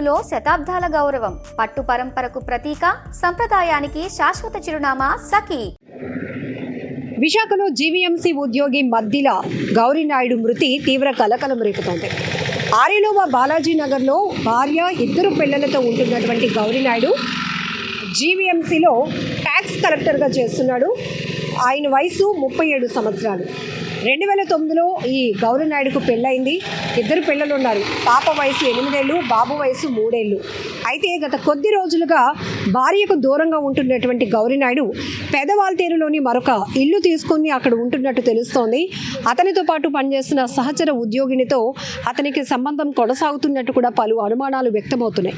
పట్టులో శతాబ్దాల గౌరవం, పట్టు పరంపరకు ప్రతీక, సంప్రదాయానికి శాశ్వత చిరునామా సఖీ. విశాఖలో జీవీఎంసీ ఉద్యోగి మద్దిల గౌరీనాయుడు మృతి తీవ్ర కలకలం రేపుతోంది. ఆరిలోవ బాలాజీ నగర్లో భార్య, 2 పిల్లలతో ఉంటున్నటువంటి గౌరీనాయుడు జీవీఎంసీలో ట్యాక్స్ కలెక్టర్గా చేస్తున్నాడు. ఆయన వయసు 37 సంవత్సరాలు. 2009లో ఈ గౌరీనాయుడుకు పెళ్ళయింది. 2 పిల్లలు ఉన్నారు. పాప వయసు 8 ఏళ్ళు, బాబు వయసు 3 ఏళ్ళు. అయితే గత కొద్ది రోజులుగా భార్యకు దూరంగా ఉంటున్నటువంటి గౌరీనాయుడు పెదవాల్తేరులోని మరొక ఇల్లు తీసుకుని అక్కడ ఉంటున్నట్టు తెలుస్తోంది. అతనితో పాటు పనిచేస్తున్న సహచర ఉద్యోగినితో అతనికి సంబంధం కొనసాగుతున్నట్టు కూడా పలు అనుమానాలు వ్యక్తమవుతున్నాయి.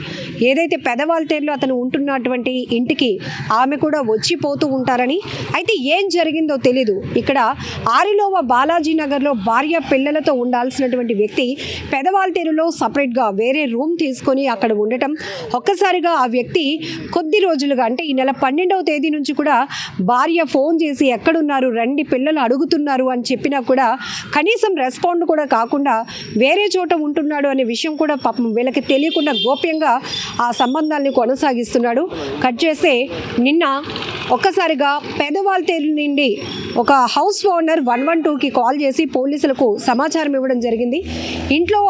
ఏదైతే పెదవాల్తేరులో అతను ఉంటున్నటువంటి ఇంటికి ఆమె కూడా వచ్చిపోతూ ఉంటారని, అయితే ఏం జరిగిందో తెలీదు. ఇక్కడ ఆరిలోవ బాలాజీ నగర్లో భార్య, పిల్లలతో ఉండాల్సినటువంటి వ్యక్తి పెదవాల్తేరులో సపరేట్గా వేరే రూమ్ తీసుకొని అక్కడ ఉండటం, ఒక్కసారిగా ఆ వ్యక్తి కొద్ది రోజులుగా అంటే ఈ నెల 12వ తేదీ నుంచి కూడా భార్య ఫోన్ చేసి ఎక్కడున్నారు, రండి, పిల్లలు అడుగుతున్నారు అని చెప్పినా కూడా కనీసం రెస్పాండ్ కూడా కాకుండా వేరే చోట ఉంటున్నాడు అనే విషయం కూడా పాపం వీళ్ళకి తెలియకుండా గోప్యంగా ఆ సంబంధాన్ని కొనసాగిస్తున్నాడు. కట్ చేస్తే నిన్న ఒక్కసారిగా పెదవాల్తేరు నుండి ఒక హౌస్ ఓనర్ 112కి కాల్ చేసి పోలీసులకు సమాచారం ఇవ్వడం జరిగింది. ఇంట్లో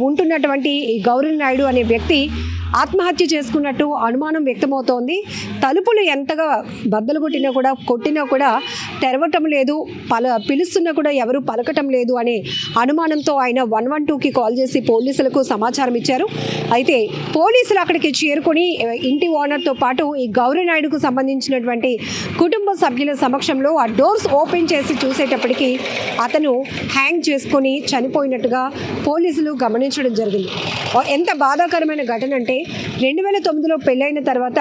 ఉంటున్నటువంటి ఈ గౌరీనాయుడు అనే వ్యక్తి ఆత్మహత్య చేసుకున్నట్టు అనుమానం వ్యక్తమవుతోంది. తలుపులు ఎంతగా బద్దలు కొట్టినా కూడా తెరవటం లేదు, పిలుస్తున్నా కూడా ఎవరు పలకటం లేదు అనే అనుమానంతో ఆయన 112కి కాల్ చేసి పోలీసులకు సమాచారం ఇచ్చారు. అయితే పోలీసులు అక్కడికి చేరుకొని ఇంటి ఓనర్తో పాటు ఈ గౌరీనాయుడుకు సంబంధించినటువంటి కుటుంబ సభ్యుల సమక్షంలో ఆ డోర్స్ ఓపెన్ చేసి చూసేటప్పటికి అతను హ్యాంగ్ చేసుకొని చనిపోయినట్టుగా పోలీసులు గమనించడం జరిగింది. ఎంత బాధాకరమైన ఘటన అంటే 2009లో పెళ్ళైన తర్వాత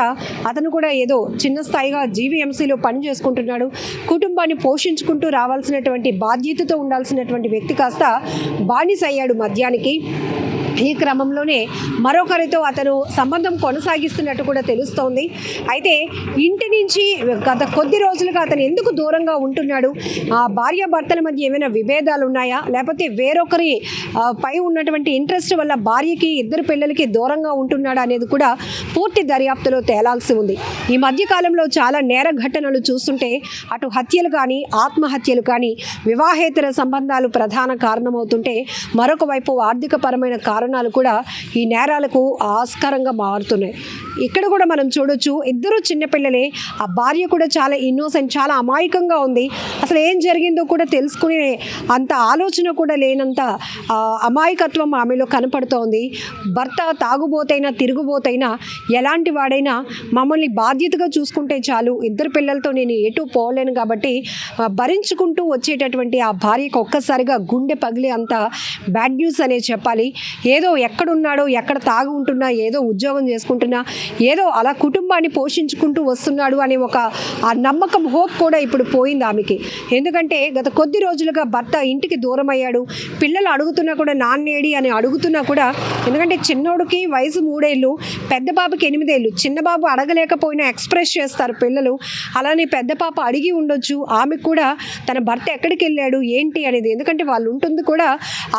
అతను కూడా ఏదో చిన్న స్థాయిగా జీవీఎంసీలో పని చేసుకుంటున్నాడు. కుటుంబాన్ని పోషించుకుంటూ రావాల్సినటువంటి బాధ్యతతో ఉండాల్సినటువంటి వ్యక్తి కాస్త బానిస అయ్యాడు మద్యానికి. ఈ క్రమంలోనే మరొకరితో అతను సంబంధం కొనసాగిస్తున్నట్టు కూడా తెలుస్తోంది. అయితే ఇంటి నుంచి గత కొద్ది రోజులుగా అతను ఎందుకు దూరంగా ఉంటున్నాడు, ఆ భార్యాభర్తల మధ్య ఏమైనా విభేదాలు ఉన్నాయా, లేకపోతే వేరొకరి పై ఉన్నటువంటి ఇంట్రెస్ట్ వల్ల భార్యకి, 2 పిల్లలకి దూరంగా ఉంటున్నాడా అనేది కూడా పూర్తి దర్యాప్తులో తేలాల్సి ఉంది. ఈ మధ్యకాలంలో చాలా నేర ఘటనలు చూస్తుంటే అటు హత్యలు కానీ, ఆత్మహత్యలు కానీ, వివాహేతర సంబంధాలు ప్రధాన కారణమవుతుంటే మరొక వైపు ఆర్థిక పరమైన కారణాలు కూడా ఈ నేరాలకు ఆస్కారంగా మారుతున్నాయి. ఇక్కడ కూడా మనం చూడొచ్చు, 2 చిన్నపిల్లలే. ఆ భార్య కూడా చాలా ఇన్నోసెంట్, చాలా అమాయకంగా ఉంది. అసలు ఏం జరిగిందో కూడా తెలుసుకునే అంత ఆలోచన కూడా లేనంత అమాయకత్వం ఆమెలో కనపడుతోంది. భర్త తాగుబోతైనా, తిరుగుబోతైనా, ఎలాంటి వాడైనా మమ్మల్ని బాధ్యతగా చూసుకుంటే చాలు, 2 పిల్లలతో నేను ఎటు పోలేను కాబట్టి భరించుకుంటూ వచ్చేటటువంటి ఆ భార్యకు ఒక్కసారిగా గుండె పగిలి అంత బ్యాడ్ న్యూస్ అనే చెప్పాలి. ఏదో ఎక్కడున్నాడో, ఎక్కడ తాగి ఉంటున్నా, ఏదో ఉద్యోగం చేసుకుంటున్నా, ఏదో అలా కుటుంబాన్ని పోషించుకుంటూ వస్తున్నాడు అనే ఒక ఆ నమ్మకం, హోప్ కూడా ఇప్పుడు పోయింది ఆమెకి. ఎందుకంటే గత కొద్ది రోజులుగా భర్త ఇంటికి దూరం అయ్యాడు. పిల్లలు అడుగుతున్నా కూడా నాన్నేడి అని అడుగుతున్నా కూడా, ఎందుకంటే చిన్నోడికి వయసు 3 ఏళ్ళు, పెద్ద బాబుకి 8 ఏళ్ళు. చిన్న బాబు అడగలేకపోయినా ఎక్స్ప్రెస్ చేస్తారు పిల్లలు. అలానే పెద్ద పాప అడిగి ఉండొచ్చు ఆమెకు కూడా తన భర్త ఎక్కడికి వెళ్ళాడు ఏంటి అనేది. ఎందుకంటే వాళ్ళు ఉంటుంది కూడా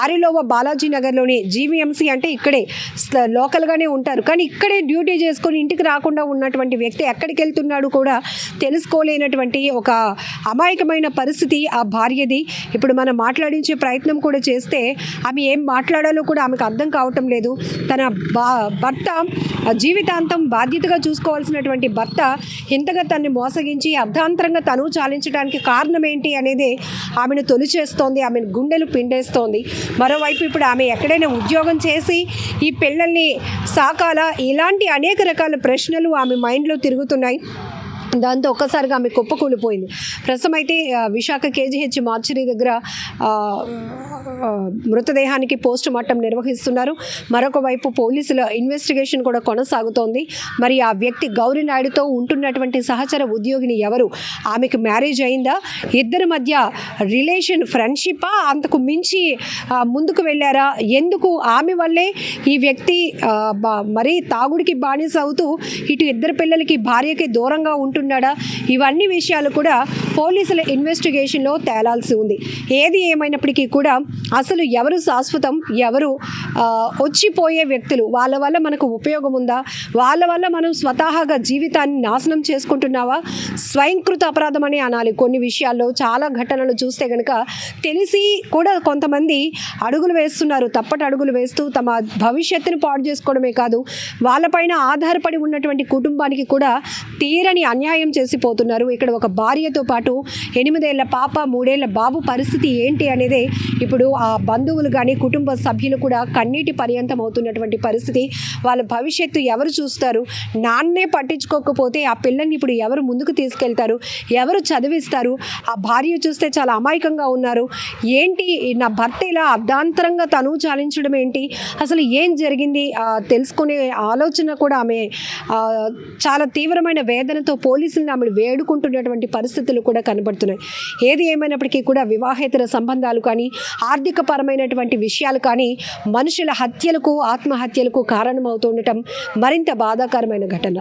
ఆరిలోవ బాలాజీ నగర్లోని జీవీఎంసీ అంటే ఇక్కడే లోకల్గానే ఉంటారు. కానీ ఇక్కడే డ్యూటీ చేసుకొని ఇంటికి రాకుండా ఉన్నటువంటి వ్యక్తి ఎక్కడికి వెళ్తున్నాడు కూడా తెలుసుకోలేనటువంటి ఒక అమాయకమైన పరిస్థితి ఆ భార్యది. ఇప్పుడు మనం మాట్లాడించే ప్రయత్నం కూడా చేస్తే ఆమె ఏం మాట్లాడాలో కూడా ఆమెకు అర్థం కావటం లేదు. తన భర్త జీవితాంతం బాధ్యతగా చూసుకోవాల్సినటువంటి భర్త ఇంతగా తన్ని మోసగించి అర్ధాంతరంగా తను చాలించడానికి కారణం ఏంటి అనేది ఆమెను తొలిచేస్తోంది, ఆమెను గుండెలు పిండేస్తోంది. మరోవైపు ఇప్పుడు ఆమె ఎక్కడైనా ఉద్యోగం చేసి ఈ పిల్లల్ని సాకాలా, ఇలాంటి అనేక రకాల ప్రశ్నలు ఆమె మైండ్లో తిరుగుతున్నాయి. దాంతో ఒక్కసారిగా ఆమె కుప్పకూలిపోయింది. ప్రస్తుతం అయితే విశాఖ కేజీహెచ్ మార్చరీ దగ్గర మృతదేహానికి పోస్ట్ మార్టం నిర్వహిస్తున్నారు. మరొక వైపు పోలీసుల ఇన్వెస్టిగేషన్ కూడా కొనసాగుతోంది. మరి ఆ వ్యక్తి గౌరీనాయుడుతో ఉంటున్నటువంటి సహచర ఉద్యోగిని ఎవరు, ఆమెకు మ్యారేజ్ అయిందా, 2 మధ్య రిలేషన్ ఫ్రెండ్షిప్పా, అంతకు మించి ముందుకు వెళ్ళారా, ఎందుకు ఆమె వల్లే ఈ వ్యక్తి మరీ తాగుడికి బానిస అవుతూ ఇటు 2 పిల్లలకి, భార్యకి దూరంగా ఉంటున్నారు ఉంటున్నాడా, ఇవన్నీ విషయాలు కూడా పోలీసుల ఇన్వెస్టిగేషన్లో తేలాల్సి ఉంది. ఏది ఏమైనప్పటికీ కూడా అసలు ఎవరు శాశ్వతం, ఎవరు వచ్చిపోయే వ్యక్తులు, వాళ్ళ వల్ల మనకు ఉపయోగం ఉందా, వాళ్ళ వల్ల మనం స్వతహాగా జీవితాన్ని నాశనం చేసుకుంటున్నావా, స్వయంకృత అపరాధం అని అనాలి. కొన్ని విషయాల్లో చాలా ఘటనలు చూస్తే కనుక తెలిసి కూడా కొంతమంది అడుగులు వేస్తున్నారు, తప్పటి అడుగులు వేస్తూ తమ భవిష్యత్తును పాడు చేసుకోవడమే కాదు, వాళ్ళపైన ఆధారపడి ఉన్నటువంటి కుటుంబానికి కూడా తీరని అన్యాయం చేసిపోతున్నారు. ఇక్కడ ఒక భార్యతో పాటు 8 ఏళ్ల పాప, 3 ఏళ్ల బాబు పరిస్థితి ఏంటి అనేది ఇప్పుడు ఆ బంధువులు కానీ కుటుంబ సభ్యులు కూడా కన్నీటి పర్యంతం అవుతున్నటువంటి పరిస్థితి. వాళ్ళ భవిష్యత్తు ఎవరు చూస్తారు, నాన్నే పట్టించుకోకపోతే ఆ పిల్లల్ని ఇప్పుడు ఎవరు ముందుకు తీసుకెళ్తారు, ఎవరు చదివిస్తారు. ఆ భార్య చూస్తే చాలా అమాయకంగా ఉన్నారు. ఏంటి నా భర్త ఇలా అర్ధాంతరంగా తను చాలించడం ఏంటి, అసలు ఏం జరిగింది తెలుసుకునే ఆలోచన కూడా ఆమె చాలా తీవ్రమైన వేదనతో పోలీసులను ఆమె వేడుకుంటున్నటువంటి పరిస్థితులు కూడా కనబడుతున్నాయి. ఏది ఏమైనప్పటికీ కూడా వివాహేతర సంబంధాలు కానీ, ఆర్థిక పరమైనటువంటి విషయాలు కానీ మనుషుల హత్యలకు, ఆత్మహత్యలకు కారణమవుతుండటం మరింత బాధాకరమైన ఘటన.